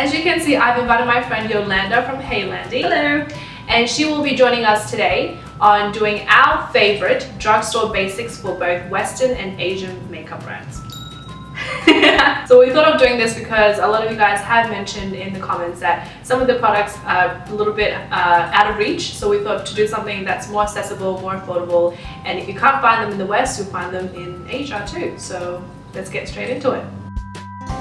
As you can see, I've invited my friend Yolanda from Hey Landy. Hello. And she will be joining us today on doing our favorite drugstore basics for both Western and Asian makeup brands. So we thought of doing this because a lot of you guys have mentioned in the comments that some of the products are a little bit out of reach. So we thought to do something that's more accessible, more affordable, and if you can't find them in the West, you'll find them in Asia too. So let's get straight into it.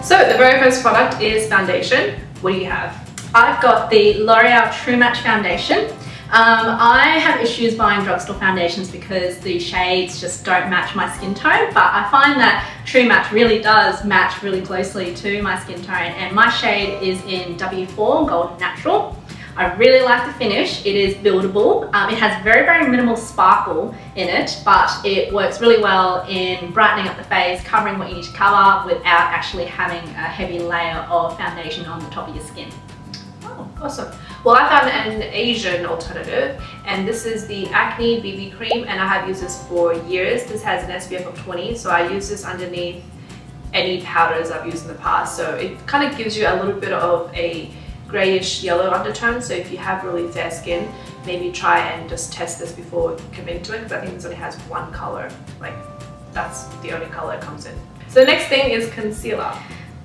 So the very first product is foundation. What do you have? I've got the L'Oreal True Match Foundation. I have issues buying drugstore foundations because the shades just don't match my skin tone, but I find that True Match really does match really closely to my skin tone, and my shade is in W4 Golden Natural. I really like the finish. It is buildable. It has very, very minimal sparkle in it, but it works really well in brightening up the face, covering what you need to cover without actually having a heavy layer of foundation on the top of your skin. Oh, awesome. Well, I found an Asian alternative, and this is the Acne BB cream, and I have used this for years. This has an SPF of 20, so I use this underneath any powders I've used in the past. So it kind of gives you a little bit of a grayish yellow undertone. So if you have really fair skin, maybe try and just test this before committing to it, because I think this only has one color. Like, that's the only color it comes in. So the next thing is concealer.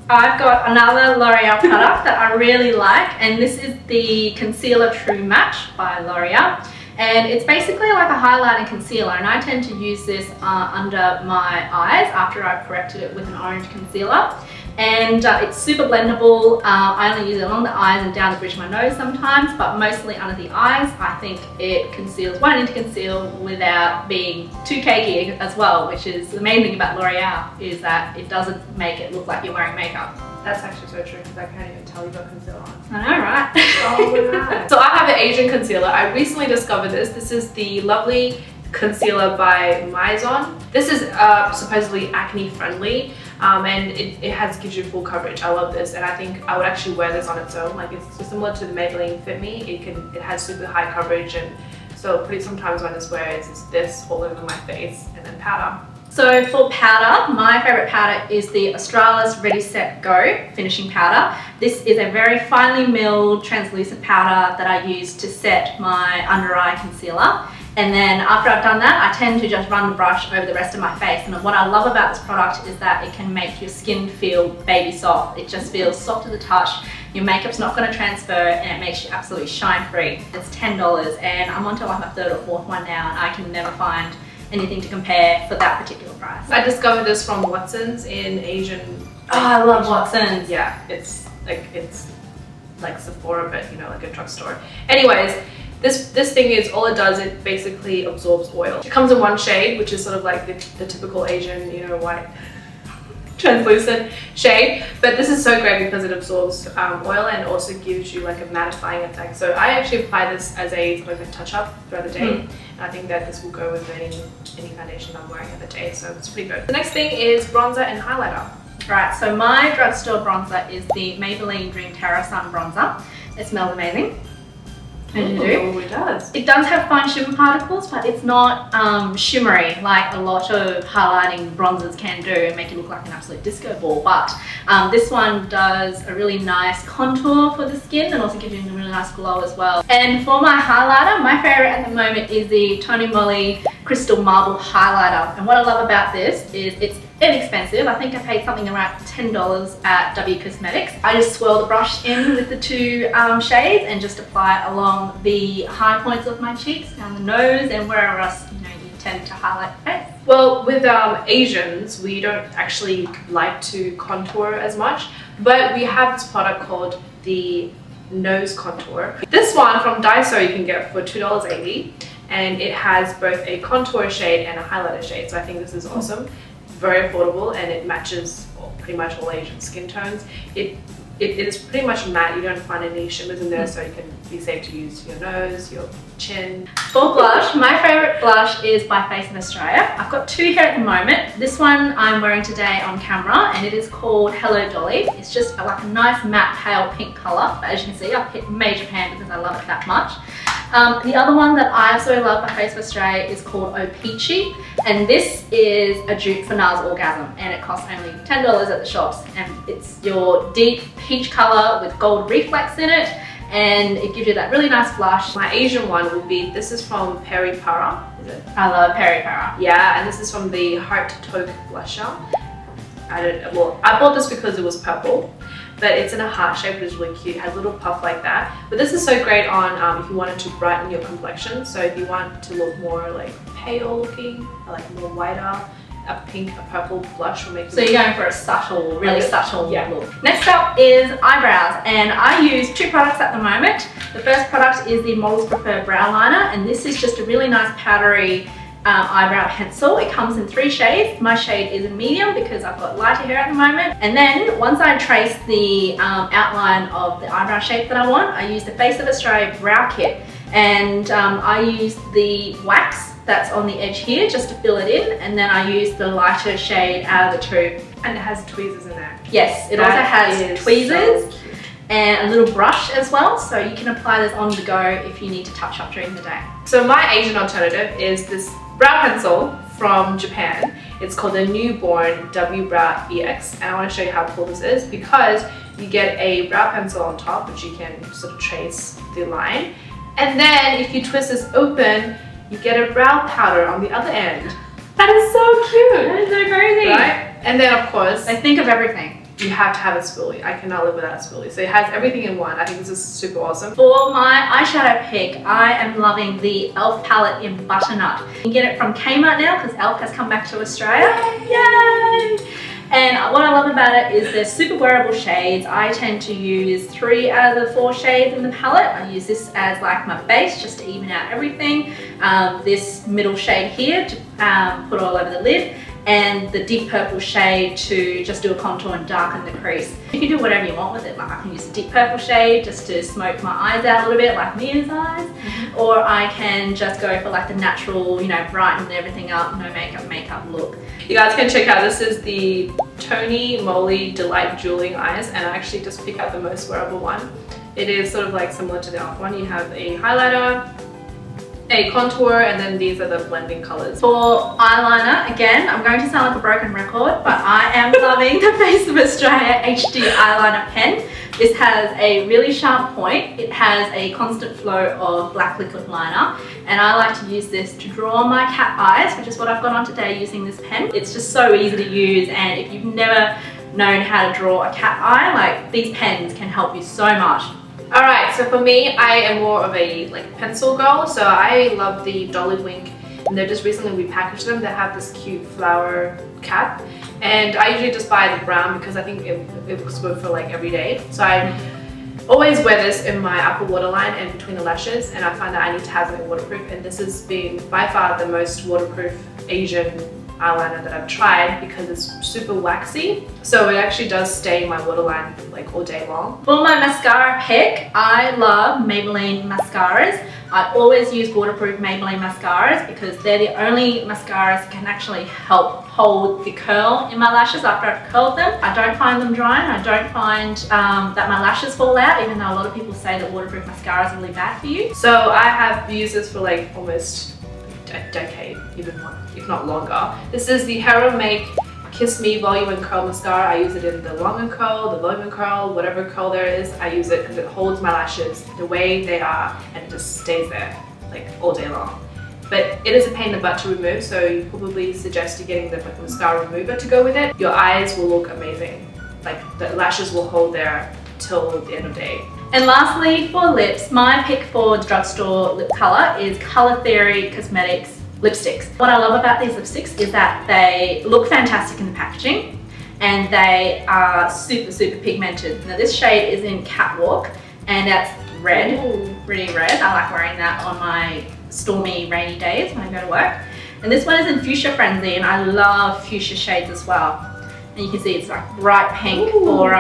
I've got another L'Oreal product that I really like, and this is the Concealer True Match by L'Oreal. And it's basically like a highlighting concealer, and I tend to use this under my eyes after I've corrected it with an orange concealer. And it's super blendable. I only use it along the eyes and down the bridge of my nose sometimes, but mostly under the eyes. I think it conceals what I need to conceal without being too cakey as well, which is the main thing about L'Oreal, is that it doesn't make it look like you're wearing makeup. That's actually so true, because I can't even tell you got concealer on. I know, right? Oh my. So I have an Asian concealer. I recently discovered this. This is the lovely concealer by Mizon. This is supposedly acne friendly, and it gives you full coverage. I love this, and I think I would actually wear this on its own. Like, it's similar to the Maybelline Fit Me. It has super high coverage, and so sometimes when I just wear it, it's this all over my face, and then powder. So for powder, my favorite powder is the Australis Ready Set Go finishing powder. This is a very finely milled translucent powder that I use to set my under eye concealer. And then after I've done that, I tend to just run the brush over the rest of my face. And what I love about this product is that it can make your skin feel baby soft. It just feels soft to the touch. Your makeup's not going to transfer, and it makes you absolutely shine free. It's $10, and I'm on to like my third or fourth one now, and I can never find anything to compare for that particular price. I discovered this from Watson's in Asian. Oh, I love Watson's. Yeah, it's like Sephora, but you know, like a drugstore. Anyways, this thing is, all it does, it basically absorbs oil. It comes in one shade, which is sort of like the typical Asian, you know, white translucent shade, but this is so great because it absorbs oil and also gives you like a mattifying effect. So I actually apply this as a sort of a touch-up throughout the day, and I think that this will go with any foundation I'm wearing at the day, so it's pretty good. The next thing is bronzer and highlighter. Right, so my drugstore bronzer is the Maybelline Dream Terra Sun Bronzer. It smells amazing. Oh, it does. It does have fine shimmer particles, but it's not shimmery like a lot of highlighting bronzers can do and make you look like an absolute disco ball. But this one does a really nice contour for the skin and also gives you a really nice glow as well. And for my highlighter, my favorite at the moment is the Moly Crystal Marble Highlighter. And what I love about this is it's inexpensive. I think I paid something around $10 at W Cosmetics. I just swirl the brush in with the two shades and just apply it along the high points of my cheeks, down the nose, and wherever else you tend to highlight the face. Well, with Asians, we don't actually like to contour as much, but we have this product called the Nose Contour. This one from Daiso you can get for $2.80, and it has both a contour shade and a highlighter shade, so I think this is awesome. Very affordable, and it matches pretty much all Asian skin tones. It is pretty much matte. You don't find any shimmers in there, so you can be safe to use your nose, your chin. For blush, my favorite blush is by Face in Australia. I've got two here at the moment. This one I'm wearing today on camera, and it is called Hello Dolly. It's just like a nice matte pale pink color, but as you can see, I've hit major pan because I love it that much. The other one that I absolutely love by Face of Australia is called Oh Peachy, and this is a dupe for NARS Orgasm, and it costs only $10 at the shops, and it's your deep peach colour with gold reflex in it, and it gives you that really nice blush. My Asian one will be, this is from Peri, is it? I love Peri. Yeah, and this is from the Heart Taupe blusher. I bought this because it was purple, but it's in a heart shape, which is really cute. It has a little puff like that. But this is so great on if you wanted to brighten your complexion. So if you want to look more like pale looking, or like more whiter, a pink, a purple blush will make. So you're going for a subtle, really subtle look. Next up is eyebrows, and I use two products at the moment. The first product is the Modelsprefer Brow Liner, and this is just a really nice powdery eyebrow pencil. It comes in 3 shades. My shade is a medium because I've got lighter hair at the moment. And then once I trace the outline of the eyebrow shape that I want, I use the Face of Australia Brow Kit, and I use the wax that's on the edge here just to fill it in, and then I use the lighter shade out of the tube. And it has tweezers in there. Yes, it also has tweezers and a little brush as well, so you can apply this on the go if you need to touch up during the day. So my Asian alternative is this brow pencil from Japan. It's called the Newborn W Brow EX, and I want to show you how cool this is because you get a brow pencil on top, which you can sort of trace the line, and then if you twist this open, you get a brow powder on the other end. That is so cute! That is so crazy! Right? And then of course, they think of everything. You have to have a spoolie. I cannot live without a spoolie. So it has everything in one. I think this is super awesome. For my eyeshadow pick, I am loving the e.l.f. palette in Butternut. You can get it from Kmart now because e.l.f. has come back to Australia. Yay! And what I love about it is they're super wearable shades. I tend to use 3 out of the 4 shades in the palette. I use this as like my base just to even out everything. This middle shade here to put all over the lid, and the deep purple shade to just do a contour and darken the crease. You can do whatever you want with it. Like I can use a deep purple shade just to smoke my eyes out a little bit, like Mia's eyes, or I can just go for like the natural, you know, brighten everything up, no makeup look. You guys can check out, this is the Tony Moly Delight Jeweling Eyes, and I actually just pick out the most wearable one. It is sort of like similar to the e.l.f. one. You have a highlighter, a contour, and then these are the blending colors. For eyeliner, again, I'm going to sound like a broken record, but I am loving the Face of Australia HD eyeliner pen. This has a really sharp point. It has a constant flow of black liquid liner, and I like to use this to draw my cat eyes, which is what I've got on today using this pen. It's just so easy to use, and if you've never known how to draw a cat eye, like these pens can help you so much. Alright, so for me, I am more of a like pencil girl, so I love the Dolly Wink, and they're just recently repackaged them. They have this cute flower cap, and I usually just buy the brown because I think it looks good for like every day. So I always wear this in my upper waterline and between the lashes, and I find that I need to have something waterproof, and this has been by far the most waterproof Asian eyeliner that I've tried because it's super waxy, so it actually does stay in my waterline like all day long. For my mascara pick, I love Maybelline mascaras. I always use waterproof Maybelline mascaras because they're the only mascaras that can actually help hold the curl in my lashes after I've curled them. I don't find them drying. I don't find that my lashes fall out, even though a lot of people say that waterproof mascaras are really bad for you. So I have used this for like almost a decade, even more, if not longer. This is the Terra Make Kiss Me Volume and Curl Mascara. I use it in the long and curl, the volume and curl, whatever curl there is. I use it because it holds my lashes the way they are and it just stays there like all day long. But it is a pain in the butt to remove, so you probably suggest you getting the mascara remover to go with it. Your eyes will look amazing. Like the lashes will hold there till the end of the day. And lastly, for lips, my pick for Drugstore lip color is Color Theory Cosmetics lipsticks. What I love about these lipsticks is that they look fantastic in the packaging and they are super pigmented. Now this shade is in Catwalk and that's red, really red. I like wearing that on my stormy rainy days when I go to work. And this one is in Fushia Frenzy, and I love fuchsia shades as well. And you can see it's like bright pink for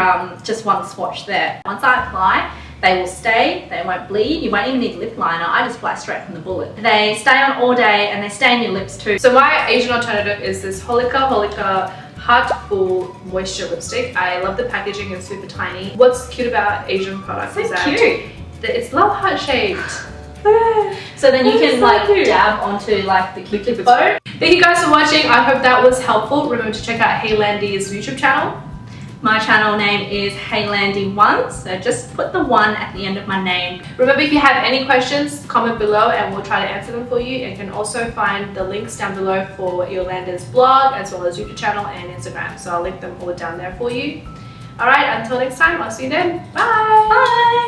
just one swatch there. Once I apply, they will stay, they won't bleed, you won't even need lip liner. I just apply straight from the bullet. They stay on all day and they stay in your lips too. So my Asian alternative is this Holika Heartful Moisture Lipstick. I love the packaging, it's super tiny. What's cute about Asian products is that cute. it's love heart shaped. Okay. So then you That is can so like cute. dab onto like the Cupid's cupid's bow. Thank you guys for watching. I hope that was helpful. Remember to check out Yolanda's YouTube channel. My channel name is HeyLandy1, so just put the 1 at the end of my name. Remember, if you have any questions, comment below and we'll try to answer them for you. And you can also find the links down below for Yolanda's blog as well as YouTube channel and Instagram. So I'll link them all down there for you. Alright, until next time, I'll see you then. Bye! Bye!